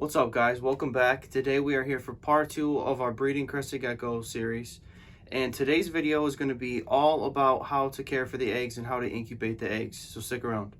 What's up, guys? Welcome back. Today we are here for part 2 of our breeding crested gecko series, and today's video is going to be all about how to care for the eggs and how to incubate the eggs, so stick around.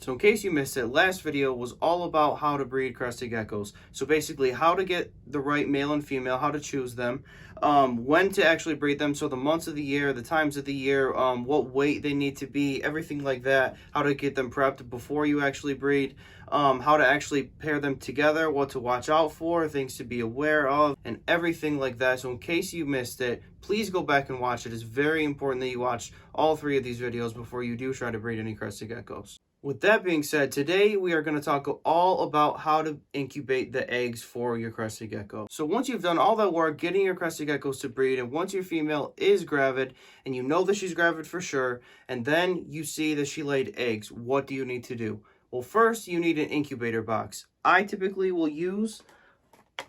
So in case you missed it, last video was all about how to breed crested geckos. So basically how to get the right male and female, how to choose them, when to actually breed them, so the months of the year, the times of the year, what weight they need to be, everything like that, how to get them prepped before you actually breed, how to actually pair them together, what to watch out for, things to be aware of, and everything like that. So in case you missed it, please go back and watch it. It's very important that you watch all 3 of these videos before you do try to breed any crested geckos. With that being said, today we are going to talk all about how to incubate the eggs for your crested gecko. So once you've done all that work getting your crested geckos to breed, and once your female is gravid, and you know that she's gravid for sure, and then you see that she laid eggs, what do you need to do? Well, first you need an incubator box. I typically will use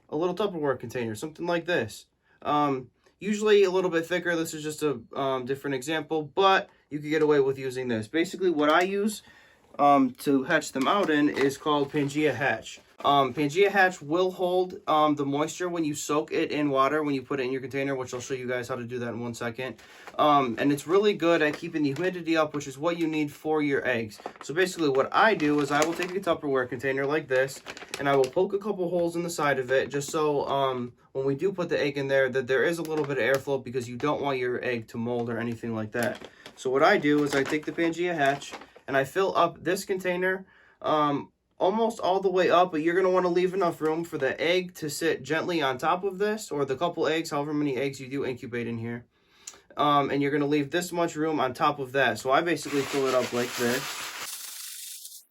a little Tupperware container, something like this. Usually a little bit thicker. This is just a different example, but you can get away with using this. Basically what I use to hatch them out in is called Pangea Hatch. Pangea Hatch will hold the moisture when you soak it in water, when you put it in your container, which I'll show you guys how to do that in 1 second. And it's really good at keeping the humidity up, which is what you need for your eggs. So basically what I do is I will take a Tupperware container like this, and I will poke a couple holes in the side of it, just so when we do put the egg in there, that there is a little bit of airflow, because you don't want your egg to mold or anything like that. So what I do is I take the Pangea Hatch, and I fill up this container almost all the way up, but you're going to want to leave enough room for the egg to sit gently on top of this, or the couple eggs, however many eggs you do incubate in here. And you're going to leave this much room on top of that. So I basically fill it up like this.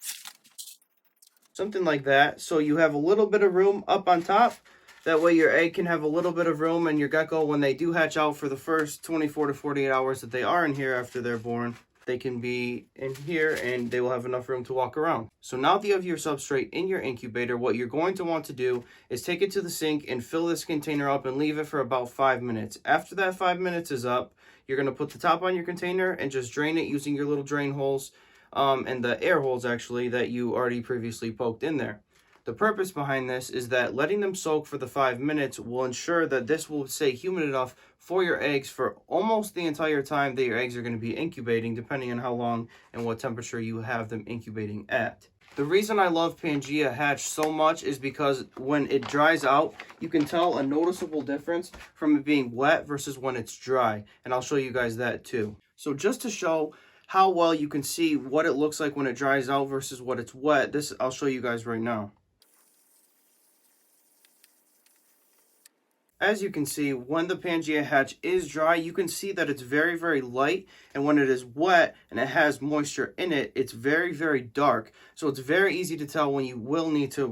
Something like that. So you have a little bit of room up on top. That way your egg can have a little bit of room, and your gecko, when they do hatch out for the first 24 to 48 hours that they are in here after they're born, they can be in here and they will have enough room to walk around. So now that you have your substrate in your incubator, what you're going to want to do is take it to the sink and fill this container up and leave it for about 5 minutes. After that 5 minutes is up, you're going to put the top on your container and just drain it using your little drain holes and the air holes actually that you already previously poked in there. The purpose behind this is that letting them soak for the 5 minutes will ensure that this will stay humid enough for your eggs for almost the entire time that your eggs are going to be incubating, depending on how long and what temperature you have them incubating at. The reason I love Pangea Hatch so much is because when it dries out, you can tell a noticeable difference from it being wet versus when it's dry. And I'll show you guys that too. So just to show how well you can see what it looks like when it dries out versus what it's wet, this I'll show you guys right now. As you can see, when the Pangea Hatch is dry, you can see that it's very, very light. And when it is wet and it has moisture in it, it's very, very dark. So it's very easy to tell when you will need to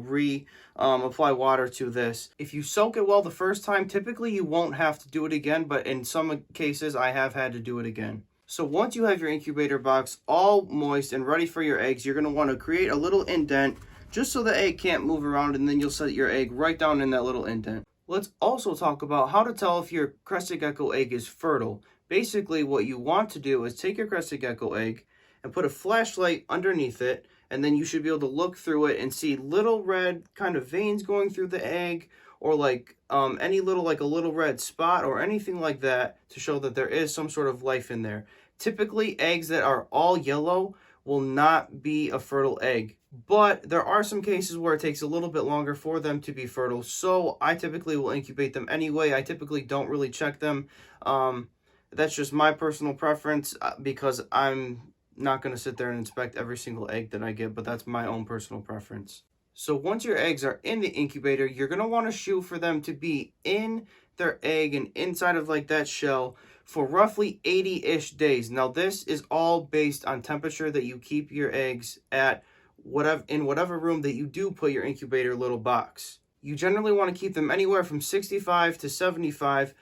apply water to this. If you soak it well the first time, typically you won't have to do it again. But in some cases, I have had to do it again. So once you have your incubator box all moist and ready for your eggs, you're going to want to create a little indent just so the egg can't move around, and then you'll set your egg right down in that little indent. Let's also talk about how to tell if your crested gecko egg is fertile. Basically, what you want to do is take your crested gecko egg and put a flashlight underneath it, and then you should be able to look through it and see little red kind of veins going through the egg, or like any little, like a little red spot or anything like that, to show that there is some sort of life in there. Typically, eggs that are all yellow will not be a fertile egg. But there are some cases where it takes a little bit longer for them to be fertile, so I typically will incubate them anyway. I typically don't really check them. That's just my personal preference, because I'm not going to sit there and inspect every single egg that I get, but that's my own personal preference. So once your eggs are in the incubator, you're going to want to shoot for them to be in their egg and inside of like that shell for roughly 80-ish days. Now this is all based on temperature that you keep your eggs at in whatever room that you do put your incubator little box. You generally want to keep them anywhere from 65 to 75.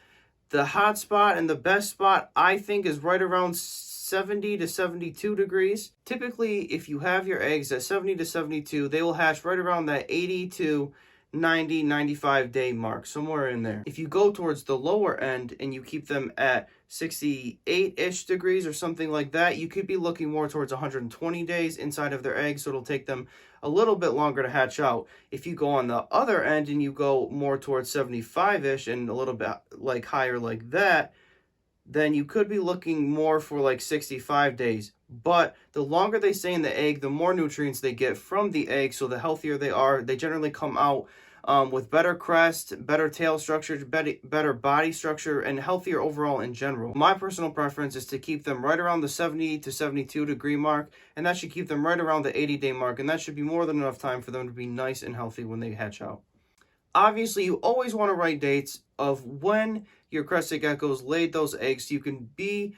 The hot spot and the best spot, I think, is right around 70 to 72 degrees. Typically, if you have your eggs at 70 to 72, they will hatch right around that 80 to 90, 95-day mark, somewhere in there. If you go towards the lower end and you keep them at 68-ish degrees or something like that, you could be looking more towards 120 days inside of their eggs, so it'll take them a little bit longer to hatch out. If you go on the other end and you go more towards 75-ish and a little bit like higher like that, then you could be looking more for like 65 days. But the longer they stay in the egg, the more nutrients they get from the egg, so the healthier they are. They generally come out with better crest, better tail structure, better body structure, and healthier overall in general. My personal preference is to keep them right around the 70 to 72 degree mark, and that should keep them right around the 80-day mark, and that should be more than enough time for them to be nice and healthy when they hatch out. Obviously, you always want to write dates of when your crested geckos laid those eggs so you can be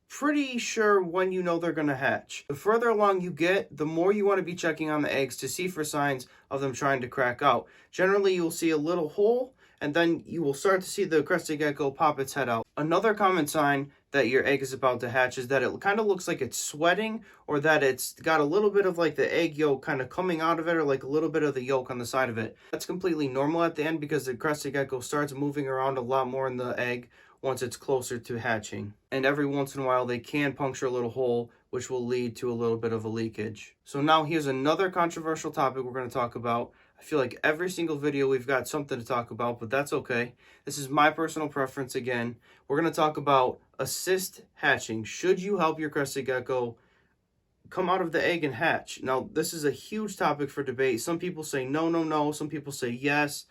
pretty sure when you know they're going to hatch. The further along you get, the more you want to be checking on the eggs to see for signs of them trying to crack out. Generally, you'll see a little hole, and then you will start to see the crested gecko pop its head out. Another common sign that your egg is about to hatch is that it kind of looks like it's sweating, or that it's got a little bit of like the egg yolk kind of coming out of it, or like a little bit of the yolk on the side of it. That's completely normal at the end because the crested gecko starts moving around a lot more in the egg once it's closer to hatching. And every once in a while they can puncture a little hole, which will lead to a little bit of a leakage. So now here's another controversial topic we're going to talk about. I feel like every single video we've got something to talk about, but that's okay. This is my personal preference again. We're going to talk about assist hatching. Should you help your crested gecko come out of the egg and hatch? Now, this is a huge topic for debate. Some people say no, no, no. Some people say yes.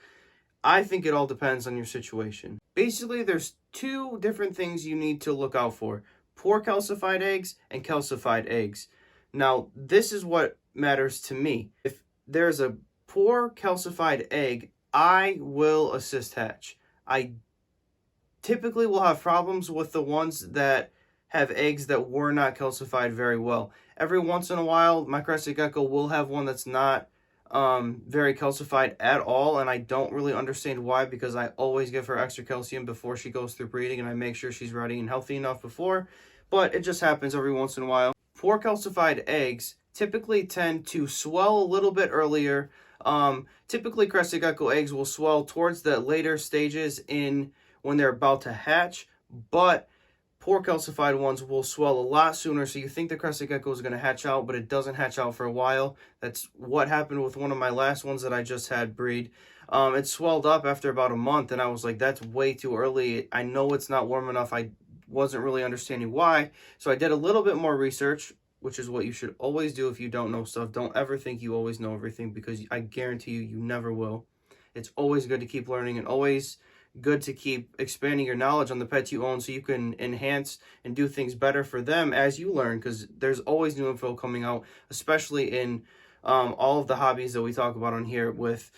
I think it all depends on your situation. Basically, there's two different things you need to look out for: poor calcified eggs and calcified eggs. Now, this is what matters to me. If there's a poor calcified egg, I will assist hatch. I typically will have problems with the ones that have eggs that were not calcified very well. Every once in a while, my crested gecko will have one that's not very calcified at all, and I don't really understand why, because I always give her extra calcium before she goes through breeding, and I make sure she's ready and healthy enough before, but it just happens every once in a while. Poor calcified eggs typically tend to swell a little bit earlier. Typically crested gecko eggs will swell towards the later stages in when they're about to hatch, but poor calcified ones will swell a lot sooner, so you think the crested gecko is going to hatch out, but it doesn't hatch out for a while. That's what happened with one of my last ones that I just had breed. It swelled up after about a month, and I was like, that's way too early. I know it's not warm enough. I wasn't really understanding why, so I did a little bit more research, which is what you should always do if you don't know stuff. Don't ever think you always know everything, because I guarantee you, you never will. It's always good to keep learning, and always good to keep expanding your knowledge on the pets you own so you can enhance and do things better for them as you learn, because there's always new info coming out, especially in all of the hobbies that we talk about on here, with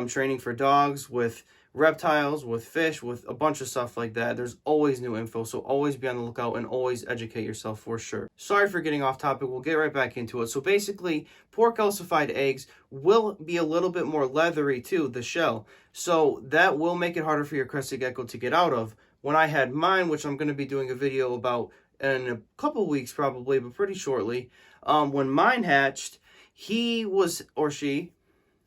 training for dogs, with reptiles, with fish, with a bunch of stuff like that. There's always new info, so always be on the lookout and always educate yourself for sure. Sorry for getting off topic. We'll get right back into it. So basically, poor calcified eggs will be a little bit more leathery too, the shell. So that will make it harder for your crested gecko to get out of. When I had mine, which I'm going to be doing a video about in a couple weeks probably, but pretty shortly, when mine hatched, he was, or she,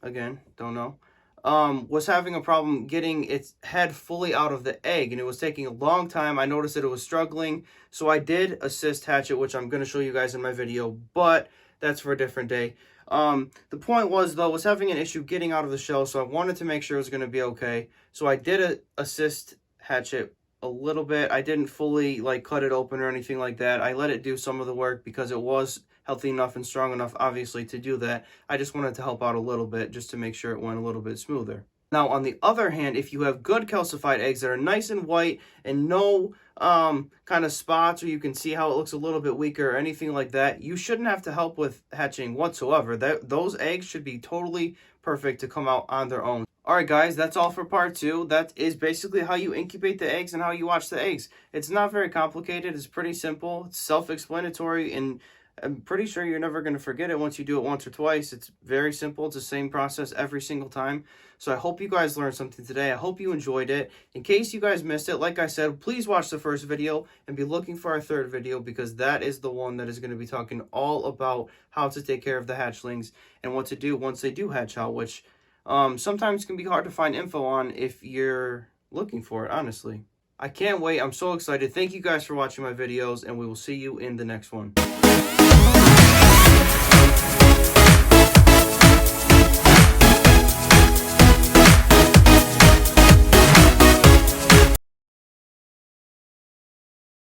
again, don't know, was having a problem getting its head fully out of the egg, and it was taking a long time. I noticed that it was struggling, so I did assist hatch it, which I'm going to show you guys in my video, but that's for a different day. The point was, though, was having an issue getting out of the shell, so I wanted to make sure it was going to be okay. So I did assist hatch it a little bit. I didn't fully like cut it open or anything like that. I let it do some of the work because it was healthy enough and strong enough, obviously, to do that. I just wanted to help out a little bit just to make sure it went a little bit smoother. Now, on the other hand, if you have good calcified eggs that are nice and white and no kind of spots, or you can see how it looks a little bit weaker or anything like that, you shouldn't have to help with hatching whatsoever. Those eggs should be totally perfect to come out on their own. Alright guys, that's all for part 2. That is basically how you incubate the eggs and how you watch the eggs. It's not very complicated. It's pretty simple. It's self-explanatory, and I'm pretty sure you're never going to forget it once you do it once or twice. It's very simple. It's the same process every single time. So I hope you guys learned something today. I hope you enjoyed it. In case you guys missed it, like I said, please watch the first video and be looking for our third video, because that is the one that is going to be talking all about how to take care of the hatchlings and what to do once they do hatch out, which sometimes can be hard to find info on if you're looking for it, honestly. I can't wait. I'm so excited. Thank you guys for watching my videos, and we will see you in the next one.